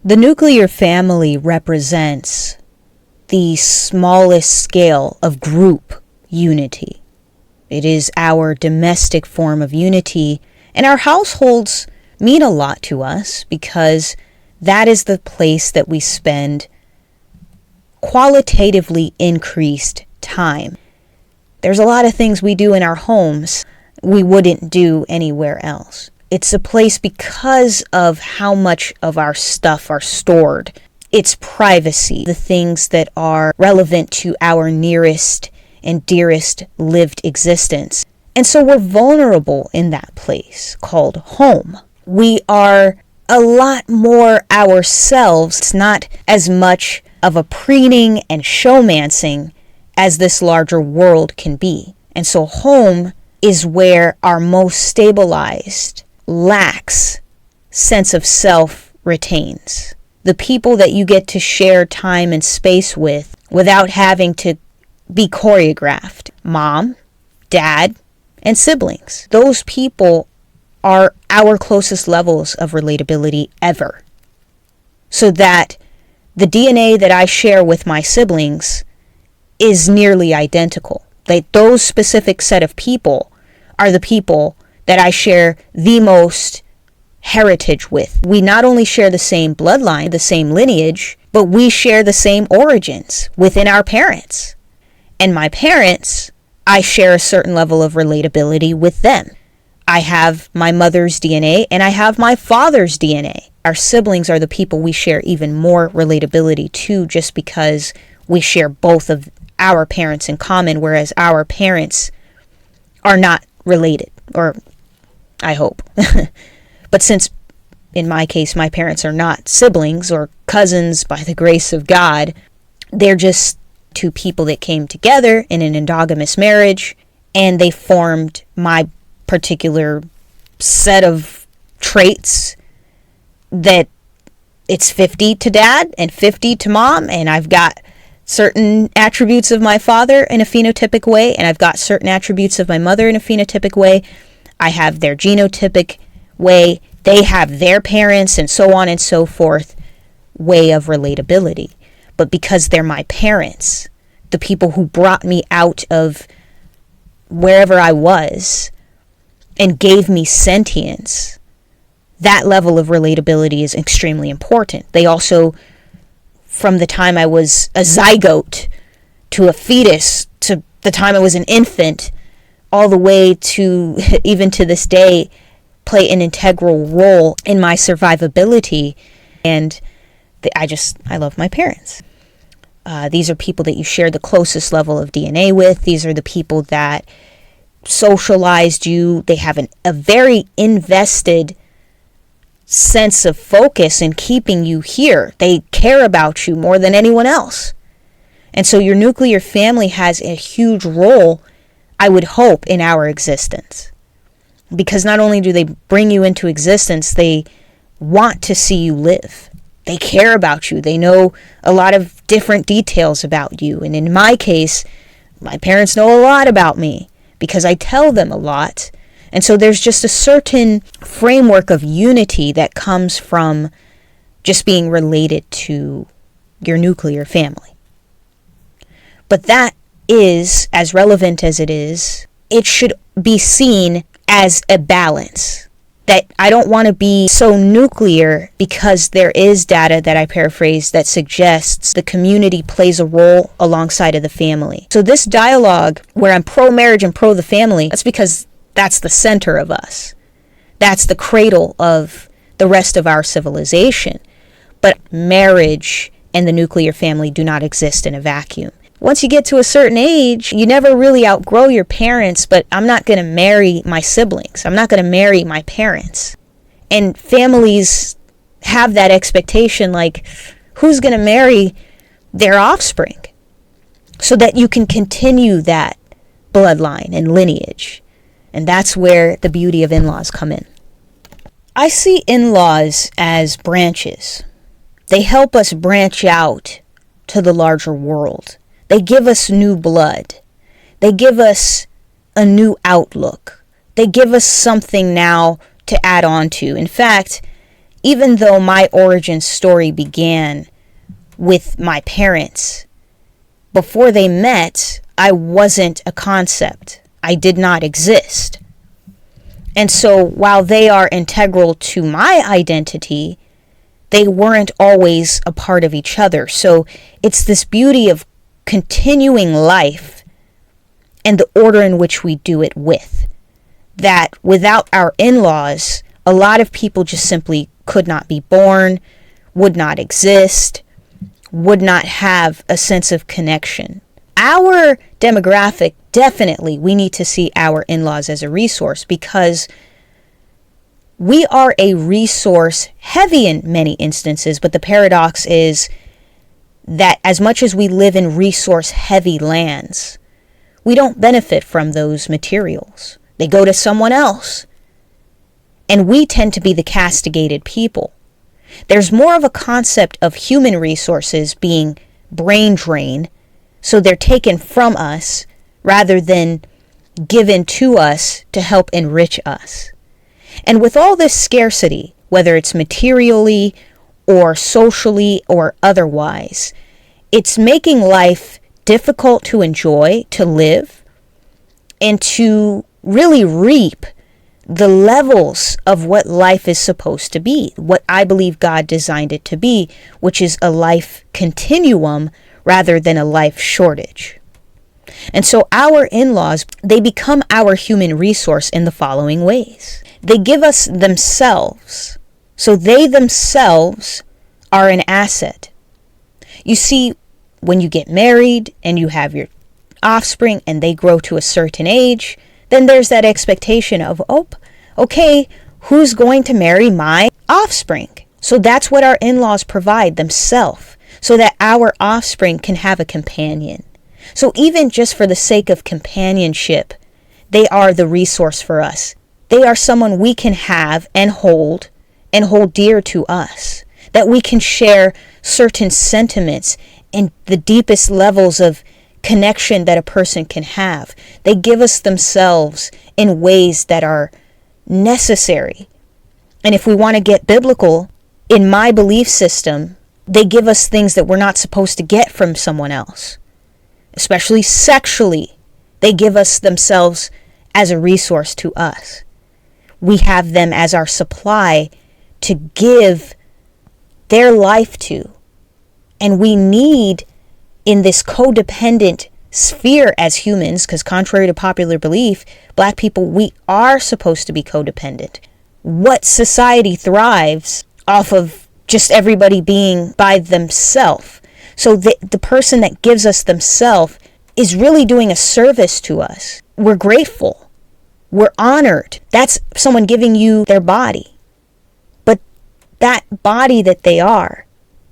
The nuclear family represents the smallest scale of group unity. It is our domestic form of unity, and our households mean a lot to us because that is the place that we spend qualitatively increased time. There's a lot of things we do in our homes we wouldn't do anywhere else. It's a place because of how much of our stuff are stored. It's privacy, the things that are relevant to our nearest and dearest lived existence. And so we're vulnerable in that place called home. We are a lot more ourselves. It's not as much of a preening and showmancing as this larger world can be. And so home is where our most stabilized, lax sense of self retains. The people that you get to share time and space with without having to be choreographed. Mom, dad, and siblings. Those people are our closest levels of relatability ever. So that the DNA that I share with my siblings is nearly identical. Those specific set of people are the people that I share the most heritage with. We not only share the same bloodline, the same lineage, but we share the same origins within our parents. And my parents, I share a certain level of relatability with them. I have my mother's DNA and I have my father's DNA. Our siblings are the people we share even more relatability to just because we share both of our parents in common, whereas our parents are not related, or I hope. But since, in my case, my parents are not siblings or cousins by the grace of God, they're just two people that came together in an endogamous marriage, and they formed my particular set of traits that it's 50 to dad and 50 to mom, and I've got certain attributes of my father in a phenotypic way, and I've got certain attributes of my mother in a phenotypic way. I have their genotypic way, they have their parents, and so on and so forth way of relatability. But because they're my parents, the people who brought me out of wherever I was and gave me sentience, that level of relatability is extremely important. They also, from the time I was a zygote to a fetus to the time I was an infant, all the way to even to this day, play an integral role in my survivability. And I love my parents. These are people that you share the closest level of DNA with. These are the people that socialized you. They have a very invested sense of focus in keeping you here. They care about you more than anyone else. And so your nuclear family has a huge role, I would hope, in our existence. Because not only do they bring you into existence, they want to see you live. They care about you. They know a lot of different details about you. And in my case, my parents know a lot about me because I tell them a lot. And so there's just a certain framework of unity that comes from just being related to your nuclear family. But that is, as relevant as it should be seen as a balance. That I don't want to be so nuclear because there is data that I paraphrase that suggests the community plays a role alongside of the family. So this dialogue where I'm pro-marriage and pro the family, that's because that's the center of us. That's the cradle of the rest of our civilization. But marriage and the nuclear family do not exist in a vacuum. Once you get to a certain age, you never really outgrow your parents, but I'm not going to marry my siblings. I'm not going to marry my parents. And families have that expectation, like, who's going to marry their offspring? So that you can continue that bloodline and lineage. And that's where the beauty of in-laws come in. I see in-laws as branches. They help us branch out to the larger world. They give us new blood. They give us a new outlook. They give us something now to add on to. In fact, even though my origin story began with my parents, before they met, I wasn't a concept. I did not exist. And so while they are integral to my identity, they weren't always a part of each other. So it's this beauty of continuing life and the order in which we do it with. That without our in-laws, a lot of people just simply could not be born, would not exist, would not have a sense of connection. Our demographic, definitely, we need to see our in-laws as a resource, because we are a resource heavy in many instances, but the paradox is that as much as we live in resource heavy lands, we don't benefit from those materials. They go to someone else. And we tend to be the castigated people. There's more of a concept of human resources being brain drain, so they're taken from us rather than given to us to help enrich us. And with all this scarcity, whether it's materially or socially or otherwise, it's making life difficult to enjoy, to live, and to really reap the levels of what life is supposed to be, what I believe God designed it to be, which is a life continuum rather than a life shortage. And so our in-laws, they become our human resource in the following ways. They give us themselves. So they themselves are an asset. You see, when you get married and you have your offspring and they grow to a certain age, then there's that expectation of, oh, okay, who's going to marry my offspring? So that's what our in-laws provide themselves, so that our offspring can have a companion. So even just for the sake of companionship, they are the resource for us. They are someone we can have and hold dear to us, that we can share certain sentiments and the deepest levels of connection that a person can have. They give us themselves in ways that are necessary. And if we want to get biblical, in my belief system, they give us things that we're not supposed to get from someone else, especially sexually. They give us themselves as a resource to us. We have them as our supply to give their life to. And we need, in this codependent sphere as humans, because contrary to popular belief, Black people, we are supposed to be codependent. What society thrives off of just everybody being by themselves. So the person that gives us themselves is really doing a service to us. We're grateful. We're honored. That's someone giving you their body. But that body that they are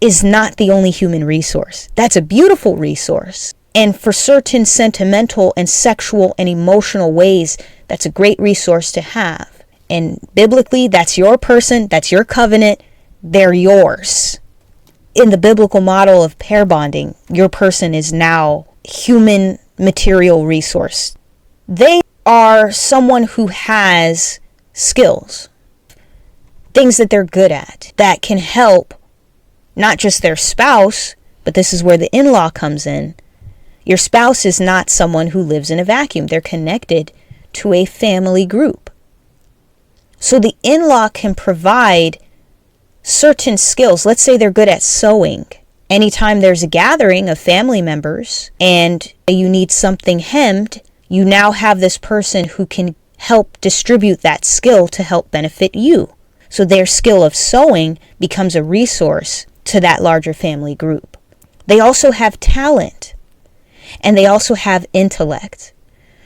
is not the only human resource. That's a beautiful resource. And for certain sentimental and sexual and emotional ways, that's a great resource to have. And biblically, that's your person, that's your covenant, they're yours. In the biblical model of pair bonding, your person is now human material resource. They are someone who has skills, things that they're good at, that can help not just their spouse, but this is where the in-law comes in. Your spouse is not someone who lives in a vacuum. They're connected to a family group. So the in-law can provide certain skills. Let's say they're good at sewing. Anytime there's a gathering of family members and you need something hemmed, you now have this person who can help distribute that skill to help benefit you. So their skill of sewing becomes a resource to that larger family group. They also have talent, and they also have intellect.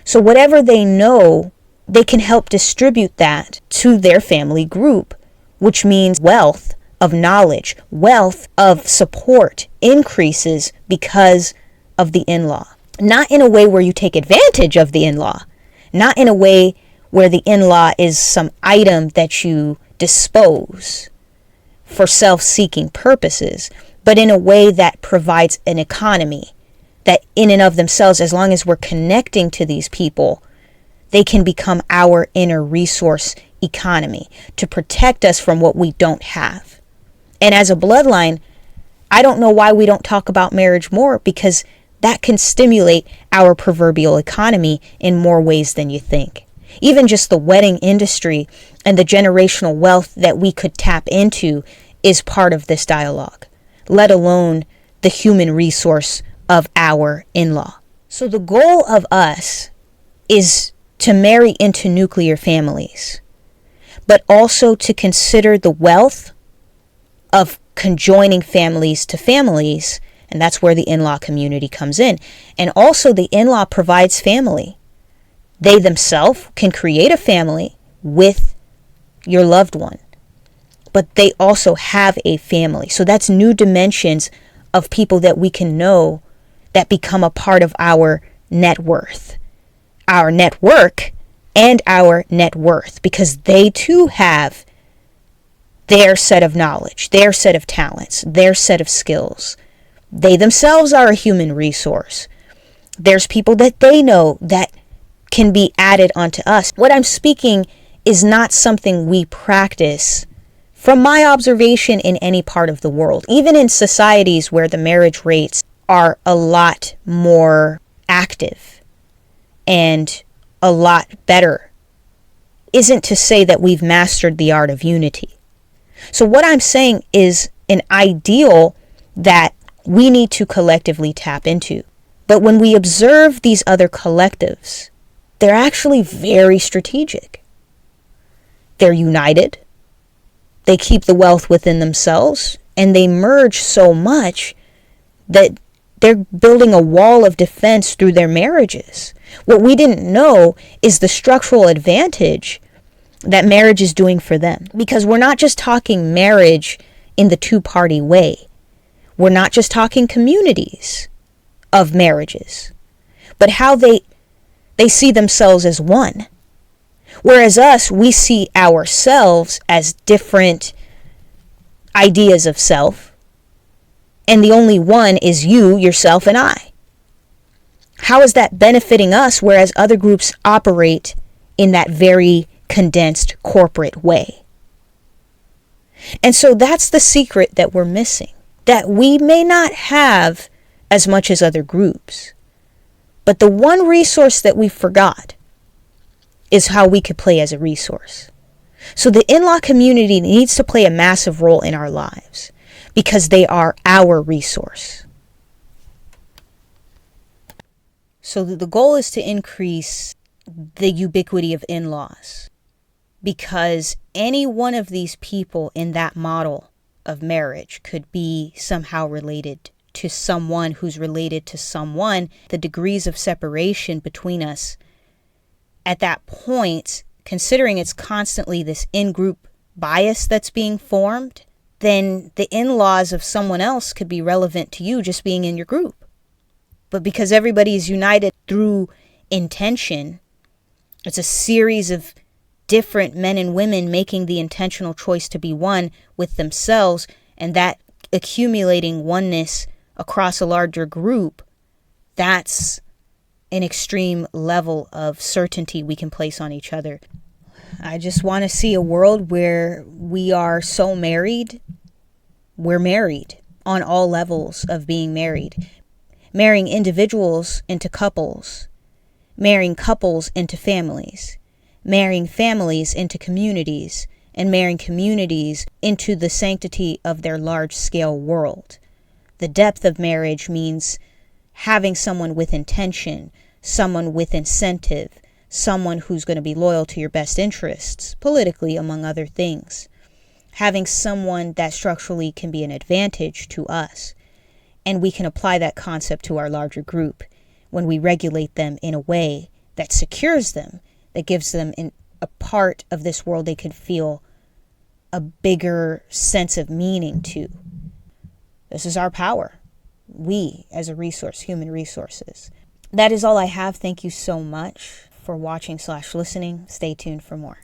So whatever they know, they can help distribute that to their family group, which means wealth of knowledge, wealth of support increases because of the in-law. Not in a way where you take advantage of the in-law, not in a way where the in-law is some item that you dispose for self-seeking purposes, but in a way that provides an economy that in and of themselves, as long as we're connecting to these people, they can become our inner resource economy to protect us from what we don't have. And as a bloodline, I don't know why we don't talk about marriage more, because that can stimulate our proverbial economy in more ways than you think. Even just the wedding industry and the generational wealth that we could tap into is part of this dialogue, let alone the human resource of our in-law. So the goal of us is to marry into nuclear families, but also to consider the wealth of conjoining families to families, and that's where the in-law community comes in. And also the in-law provides family. They themselves can create a family with your loved one, but they also have a family. So that's new dimensions of people that we can know that become a part of our net worth, our network, and our net worth, because they too have their set of knowledge, their set of talents, their set of skills. They themselves are a human resource. There's people that they know that can be added onto us. What I'm speaking is not something we practice from my observation in any part of the world. Even in societies where the marriage rates are a lot more active and a lot better, isn't to say that we've mastered the art of unity. So what I'm saying is an ideal that we need to collectively tap into. But when we observe these other collectives, they're actually very strategic. They're united. They keep the wealth within themselves, and they merge so much that they're building a wall of defense through their marriages. What we didn't know is the structural advantage that marriage is doing for them. Because we're not just talking marriage in the two-party way. We're not just talking communities of marriages, but how they see themselves as one. Whereas us, we see ourselves as different ideas of self, and the only one is you, yourself, and I. How is that benefiting us, whereas other groups operate in that very condensed corporate way? And so that's the secret that we're missing, that we may not have as much as other groups, but the one resource that we forgot is how we could play as a resource. So the in-law community needs to play a massive role in our lives because they are our resource. So the goal is to increase the ubiquity of in-laws, because any one of these people in that model of marriage could be somehow related to someone who's related to someone. The degrees of separation between us at that point, considering it's constantly this in-group bias that's being formed, then the in-laws of someone else could be relevant to you just being in your group. But because everybody is united through intention, it's a series of different men and women making the intentional choice to be one with themselves, and that accumulating oneness across a larger group, that's an extreme level of certainty we can place on each other. I just want to see a world where we are so married, we're married on all levels of being married. Marrying individuals into couples, marrying couples into families, marrying families into communities, and marrying communities into the sanctity of their large-scale world. The depth of marriage means having someone with intention, someone with incentive, someone who's going to be loyal to your best interests, politically, among other things. Having someone that structurally can be an advantage to us. And we can apply that concept to our larger group when we regulate them in a way that secures them, that gives them a part of this world they can feel a bigger sense of meaning to. This is our power. We, as a resource, human resources. That is all I have. Thank you so much for watching/listening. Stay tuned for more.